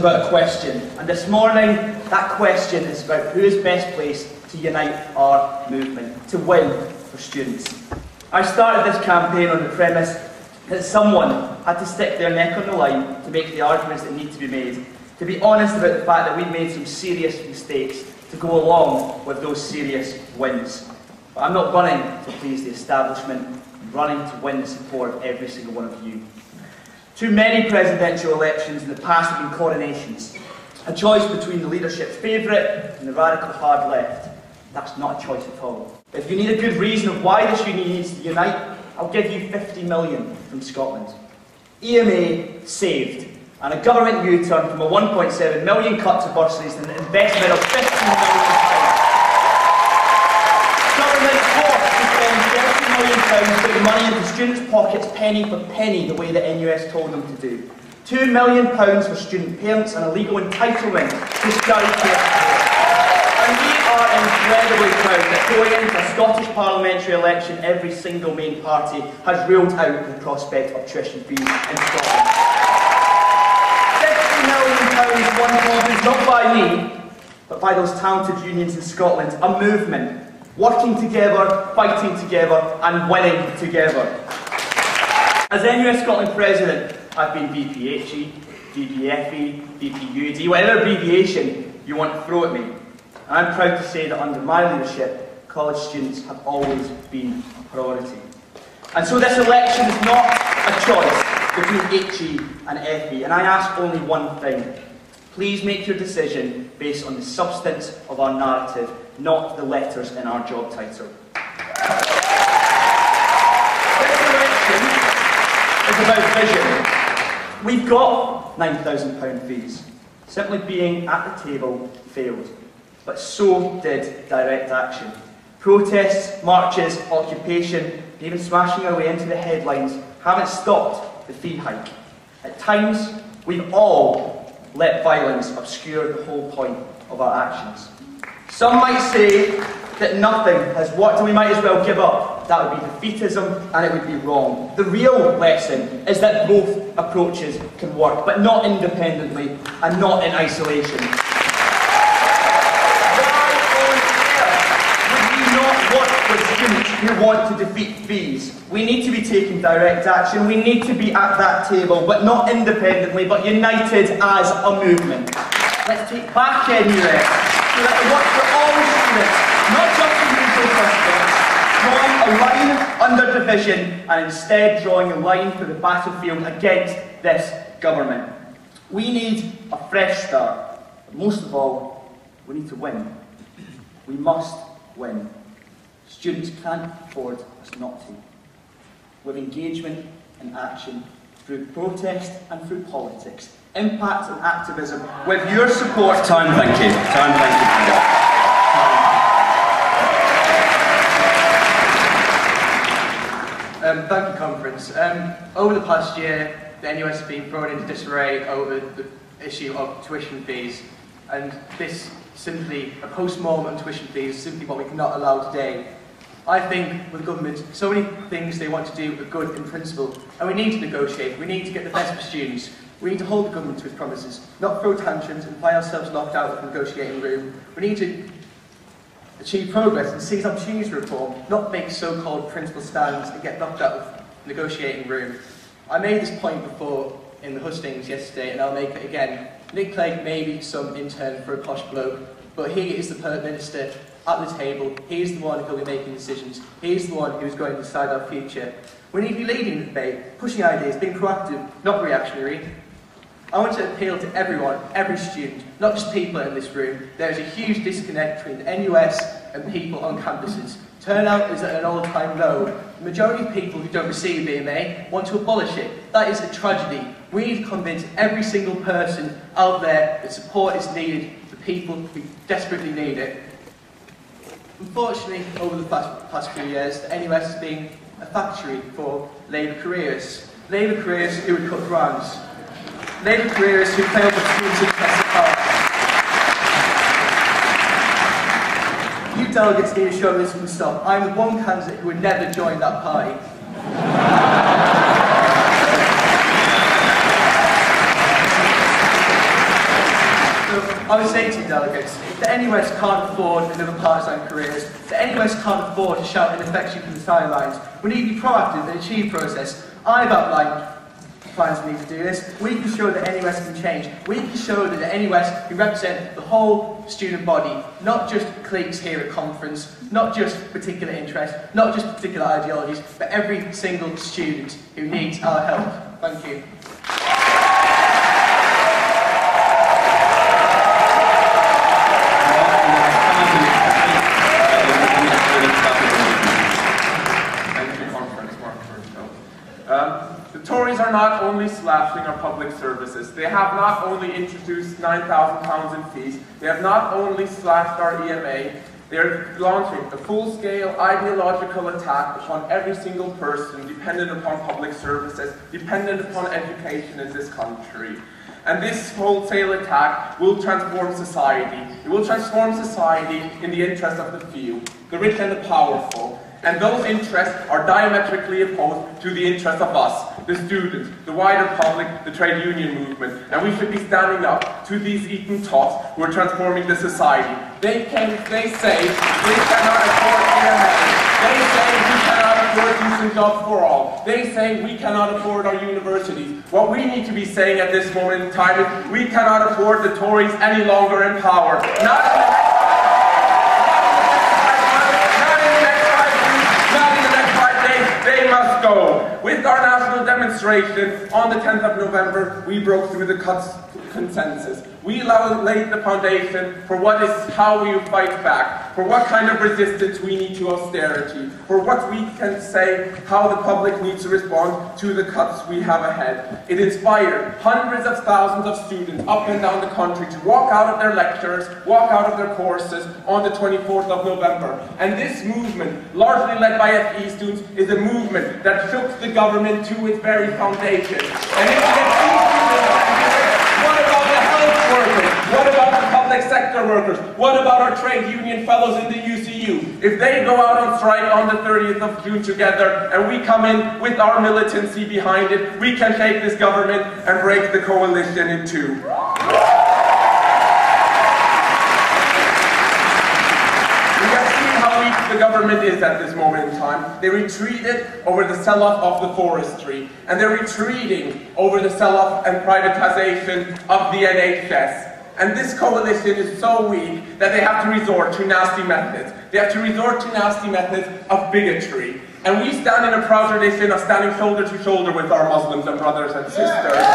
about a question, and this morning that question is about who is best placed to unite our movement, to win for students. I started this campaign on the premise that someone had to stick their neck on the line to make the arguments that need to be made, to be honest about the fact that we've made some serious mistakes, to go along with those serious wins. But I'm not running to please the establishment, I'm running to win the support of every single one of you. Too many presidential elections in the past have been coronations, a choice between the leadership's favourite and the radical hard left. That's not a choice at all. If you need a good reason of why this union needs to unite, I'll give you 50 million from Scotland. EMA saved, and a government U-turn from a 1.7 million cut to bursaries and an investment of 15 million. Government forced to spend £30 million putting money into students' pockets penny for penny the way that NUS told them to do. £2 million for student parents and a legal entitlement to childcare. And we are incredibly proud that going into a Scottish parliamentary election, every single main party has ruled out the prospect of tuition fees in Scotland. £50 million won confidence not by me, but by those talented unions in Scotland, a movement, working together, fighting together, and winning together. As NUS Scotland President, I've been VPHE, VBFE, VPUD, whatever abbreviation you want to throw at me. And I'm proud to say that under my leadership, college students have always been a priority. And so this election is not a choice between HE and FE, and I ask only one thing. Please make your decision based on the substance of our narrative, not the letters in our job title. This election is about vision. We've got £9,000 fees. Simply being at the table failed. But so did direct action. Protests, marches, occupation, even smashing our way into the headlines haven't stopped the fee hike. At times, we've all let violence obscure the whole point of our actions. Some might say that nothing has worked and we might as well give up. That would be defeatism and it would be wrong. The real lesson is that both approaches can work, but not independently and not in isolation. Students who want to defeat fees. We need to be taking direct action. We need to be at that table, but not independently, but united as a movement. Let's take back NUS so that it works for all students, not just the usual suspects, drawing a line under division and instead drawing a line for the battlefield against this government. We need a fresh start, but most of all, we need to win. We must win. Students can't afford us not to. With engagement and action, through protest and through politics, impact and activism, with your support... Time, thank you. Time, thank you. Thank you, Conference. Over the past year, the NUS has been thrown into disarray over the issue of tuition fees, and this simply, a post-mortem on tuition fees, is simply what we cannot allow today. I think with the government, so many things they want to do are good in principle, and we need to negotiate, we need to get the best for students, we need to hold the government to its promises, not throw tantrums and find ourselves locked out of the negotiating room. We need to achieve progress and seize opportunities for reform, not make so-called principle stands and get knocked out of the negotiating room. I made this point before in the hustings yesterday, and I'll make it again. Nick Clegg may be some intern for a posh bloke, but he is the Minister at the table. He is the one who will be making decisions. He is the one who is going to decide our future. We need to be leading the debate, pushing ideas, being proactive, not reactionary. I want to appeal to everyone, every student, not just people in this room. There is a huge disconnect between the NUS and people on campuses. Turnout is at an all-time low. The majority of people who don't receive BMA want to abolish it. That is a tragedy. We need to convince every single person out there that support is needed for people who desperately need it. Unfortunately, over the past few years, the NUS has been a factory for Labour careers. Labour careers who would cut grants. Labour careers who failed the students' interests apart. You delegates need to show this can stop. I'm the one candidate who would never join that party. I would say to delegates, if the NUS can't afford another partisan careers, the NUS can't afford to shout in affection from the sidelines. We need to be proactive and achieve process. I've outlined plans we need to do this. We can show that NUS can change. We can show that the NUS can represent the whole student body, not just cliques here at conference, not just particular interests, not just particular ideologies, but every single student who needs our help. Thank you. The Tories are not only slashing our public services, they have not only introduced £9,000 in fees, they have not only slashed our EMA, they are launching a full-scale ideological attack upon every single person dependent upon public services, dependent upon education in this country. And this wholesale attack will transform society. It will transform society in the interest of the few, the rich and the powerful. And those interests are diametrically opposed to the interests of us, the students, the wider public, the trade union movement. And we should be standing up to these Eton tots who are transforming the society. They say they cannot afford EMA. They say we cannot afford decent jobs for all. They say we cannot afford our universities. What we need to be saying at this moment in time is we cannot afford the Tories any longer in power. They must go. With our national demonstration on the 10th of November, we broke through the consensus. We laid the foundation for how we fight back, for what kind of resistance we need to austerity, for what we can say how the public needs to respond to the cuts we have ahead. It inspired hundreds of thousands of students up and down the country to walk out of their lectures, walk out of their courses on the 24th of November. And this movement, largely led by FE students, is a movement that shook the government to its very foundation. And if the FE students, what about the health workers? What about the public sector workers? What about our trade union fellows in the UCU? If they go out on strike on the 30th of June together and we come in with our militancy behind it, we can shake this government and break the coalition in two. The government is at this moment in time. They retreated over the sell-off of the forestry, and they're retreating over the sell-off and privatization of the NHS. And this coalition is so weak that they have to resort to nasty methods. They have to resort to nasty methods of bigotry. And we stand in a proud tradition of standing shoulder to shoulder with our Muslims and brothers and sisters.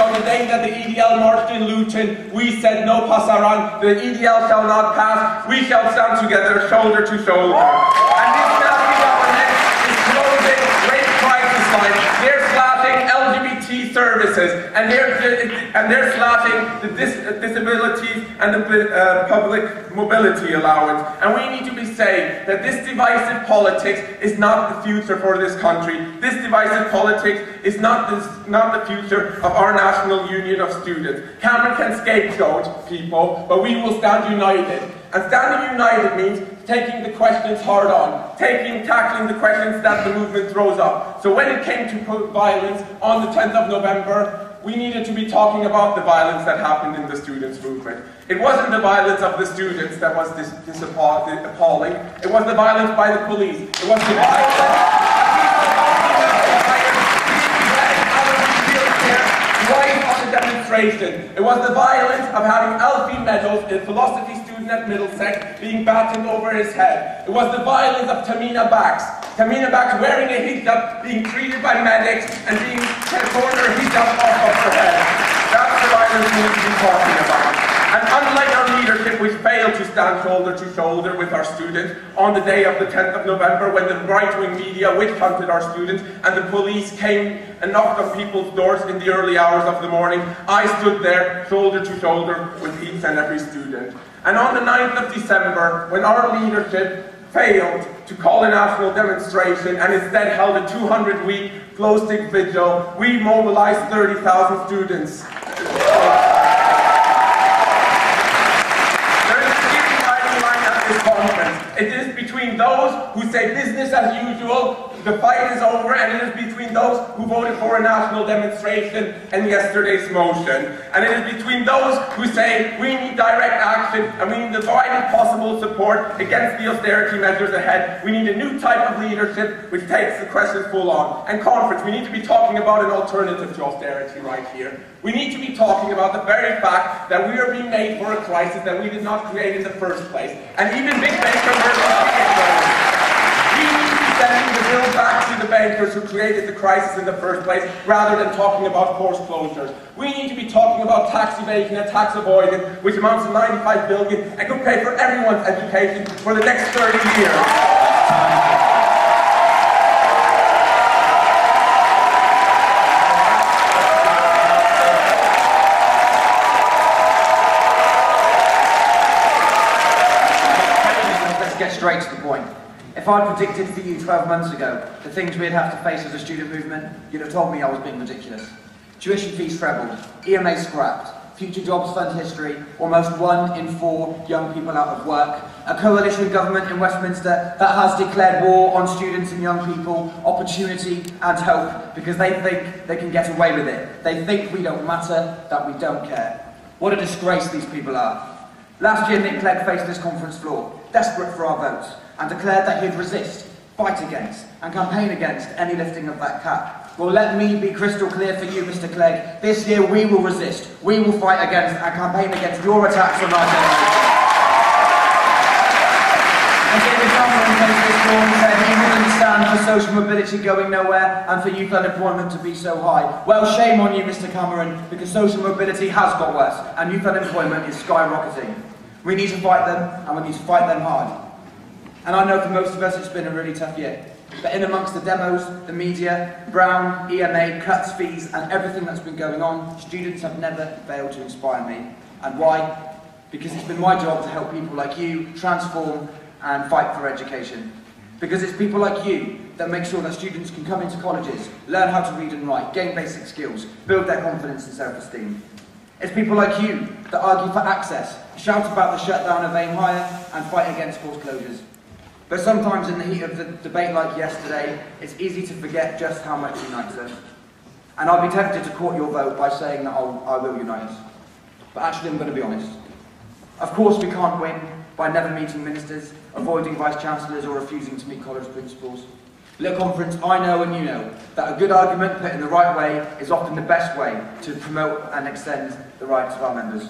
On the day that the EDL marched in Luton, we said no pasaran, the EDL shall not pass, we shall stand together shoulder to shoulder. And this nasty government is closing rape crisis lines, they're slashing LGBT services, and they're slashing the disabilities and the public mobility allowance. And we need to be saying that this divisive politics is not the future for this country. This divisive politics is not the future of our National Union of Students. Cameron can scapegoat people, but we will stand united. And standing united means taking the questions hard on, tackling the questions that the movement throws up. So when it came to violence on the 10th of November, we needed to be talking about the violence that happened in the students' movement. It wasn't the violence of the students that was appalling. It was the violence by the police. It was the violence right on the demonstration. It was the violence of having Alfie Meadows, a philosophy student at Middlesex, being battened over his head. It was the violence of Tamina Bax wearing a hijab, being treated by medics, and being torn her hijab off of her head. That's the violence we need to be talking about. And unlike our leadership, we failed to stand shoulder to shoulder with our students on the day of the 10th of November when the right-wing media witch-hunted our students and the police came and knocked on people's doors in the early hours of the morning. I stood there shoulder to shoulder with each and every student. And on the 9th of December, when our leadership failed to call a national demonstration and instead held a 200-week glow-stick vigil, we mobilized 30,000 students. It is between those who say business as usual, The fight is over, and it is between those who voted for a national demonstration and yesterday's motion. And it is between those who say we need direct action and we need the widest possible support against the austerity measures ahead. We need a new type of leadership which takes the questions full on. And conference, we need to be talking about an alternative to austerity right here. We need to be talking about the very fact that we are being made for a crisis that we did not create in the first place. And even big bankers are we need to be sending the bill back to the bankers who created the crisis in the first place, rather than talking about forced closures. We need to be talking about tax evasion and tax avoidance, which amounts to 95 billion and could pay for everyone's education for the next 30 years. Straight to the point. If I predicted for you 12 months ago the things we'd have to face as a student movement, you'd have told me I was being ridiculous. Tuition fees trebled, EMA scrapped, Future Jobs Fund history, almost 1 in 4 young people out of work, a coalition government in Westminster that has declared war on students and young people, opportunity and hope, because they think they can get away with it. They think we don't matter, that we don't care. What a disgrace these people are. Last year, Nick Clegg faced this conference floor, desperate for our votes, and declared that he'd resist, fight against, and campaign against any lifting of that cap. Well, let me be crystal clear for you, Mr. Clegg. This year we will resist, we will fight against, and campaign against your attacks on our generation. And David Cameron faced this floor and said he wouldn't stand for social mobility going nowhere and for youth unemployment to be so high. Well, shame on you, Mr. Cameron, because social mobility has got worse, and youth unemployment is skyrocketing. We need to fight them, and we need to fight them hard. And I know for most of us it's been a really tough year. But in amongst the demos, the media, Brown, EMA, cuts, fees, and everything that's been going on, students have never failed to inspire me. And why? Because it's been my job to help people like you transform and fight for education. Because it's people like you that make sure that students can come into colleges, learn how to read and write, gain basic skills, build their confidence and self-esteem. It's people like you that argue for access, shout about the shutdown of aim higher, and fight against forced closures. But sometimes in the heat of the debate like yesterday, it's easy to forget just how much unites us. And I'll be tempted to court your vote by saying that I will unite us. But actually I'm going to be honest. Of course we can't win by never meeting ministers, avoiding vice-chancellors or refusing to meet college principals. At conference, I know and you know that a good argument put in the right way is often the best way to promote and extend the rights of our members.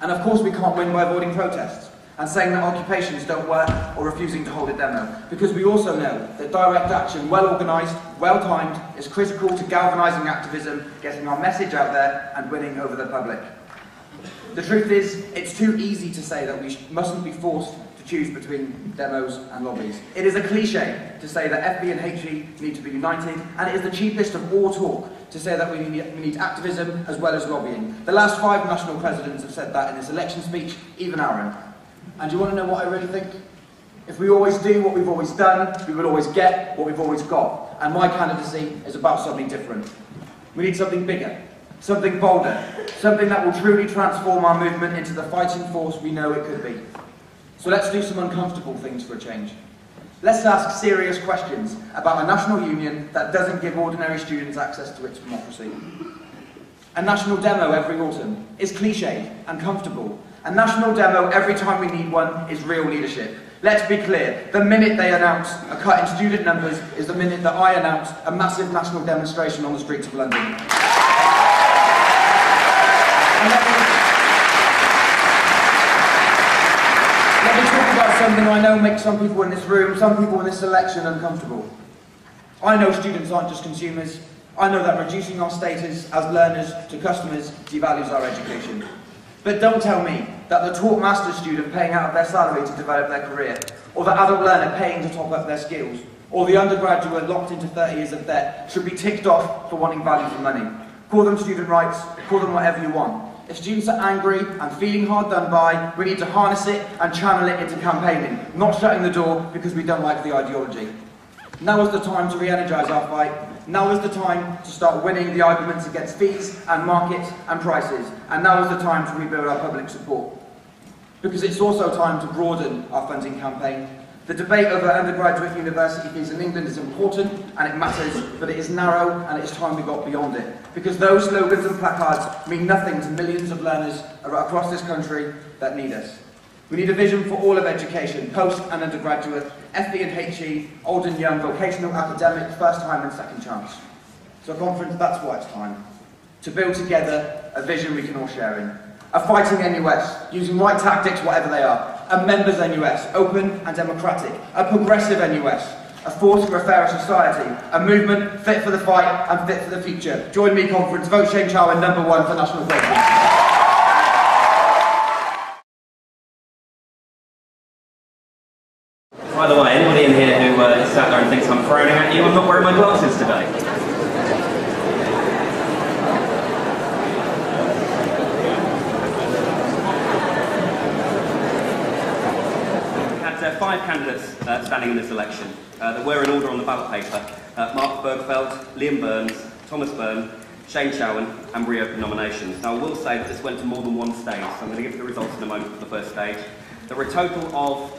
And of course we can't win by avoiding protests and saying that occupations don't work or refusing to hold a demo, because we also know that direct action, well organised, well timed, is critical to galvanising activism, getting our message out there and winning over the public. The truth is, it's too easy to say that we mustn't be forced to choose between demos and lobbies. It is a cliche to say that FB and HE need to be united, and it is the cheapest of all talk to say that we need activism as well as lobbying. The last 5 national presidents have said that in this election speech, even Aaron. And do you want to know what I really think? If we always do what we've always done, we will always get what we've always got. And my candidacy is about something different. We need something bigger, something bolder, something that will truly transform our movement into the fighting force we know it could be. So let's do some uncomfortable things for a change. Let's ask serious questions about a national union that doesn't give ordinary students access to its democracy. A national demo every autumn is cliched and comfortable. A national demo every time we need one is real leadership. Let's be clear, the minute they announce a cut in student numbers is the minute that I announce a massive national demonstration on the streets of London. Let me talk about something I know makes some people in this room, some people in this election uncomfortable. I know students aren't just consumers. I know that reducing our status as learners to customers devalues our education. But don't tell me that the taught master's student paying out of their salary to develop their career, or the adult learner paying to top up their skills, or the undergraduate locked into 30 years of debt should be ticked off for wanting value for money. Call them student rights, call them whatever you want. If students are angry and feeling hard done by, we need to harness it and channel it into campaigning, not shutting the door because we don't like the ideology. Now is the time to re-energise our fight. Now is the time to start winning the arguments against fees and markets and prices. And now is the time to rebuild our public support. Because it's also time to broaden our funding campaign. The debate over undergraduate university fees in England is important and it matters, but it is narrow and it is time we got beyond it. Because those slogans and placards mean nothing to millions of learners across this country that need us. We need a vision for all of education, post and undergraduate, FE and HE, old and young, vocational, academic, first time and second chance. So conference, that's why it's time. To build together a vision we can all share in. A fighting NUS, using right tactics, whatever they are. A members NUS, open and democratic. A progressive NUS, a force for a fairer society. A movement fit for the fight and fit for the future. Join me, conference. Vote Shane Chowen, #1 for National President. By the way, anybody in here who is sat there and thinks I'm frowning at you, I'm not wearing my glasses today. We had 5 candidates standing in this election that were in order on the ballot paper. Mark Bergfeld, Liam Byrne, Thomas Byrne, Shane Chowen and reopened nominations. Now I will say that this went to more than one stage, so I'm going to give you the results in a moment for the first stage. There were a total of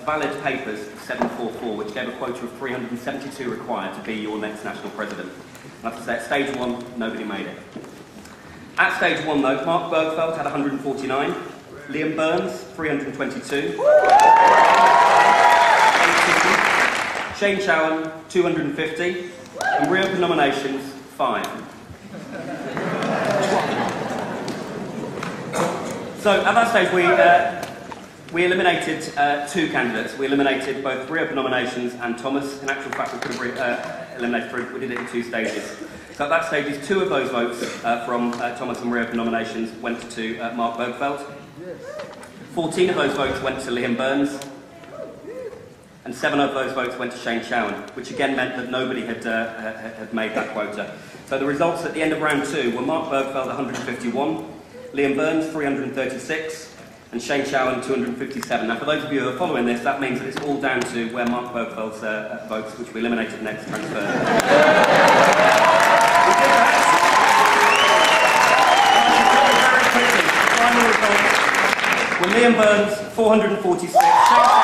valid papers 744, which gave a quota of 372 required to be your next national president. I have to say, at stage 1, nobody made it. At stage 1, though, Mark Bergfeld had 149, Liam Byrne, 322, Shane Chowen, 250, and reopened nominations, 5. So, at that stage, we eliminated 2 candidates. We eliminated both reopened nominations and Thomas. In actual fact, we could have eliminated 3. We did it in 2 stages. So at that stage, 2 of those votes from Thomas and reopened nominations went to Mark Bergfeld. 14 of those votes went to Liam Byrne. And 7 of those votes went to Shane Chowen, which again meant that nobody had made that quota. So the results at the end of round 2 were Mark Bergfeld 151, Liam Byrne 336, and Shane Chowen 257. Now for those of you who are following this, that means that it's all down to where Mark Bergfeld's votes, which we eliminated next, transferred. Well, Liam Byrne's 446, Shane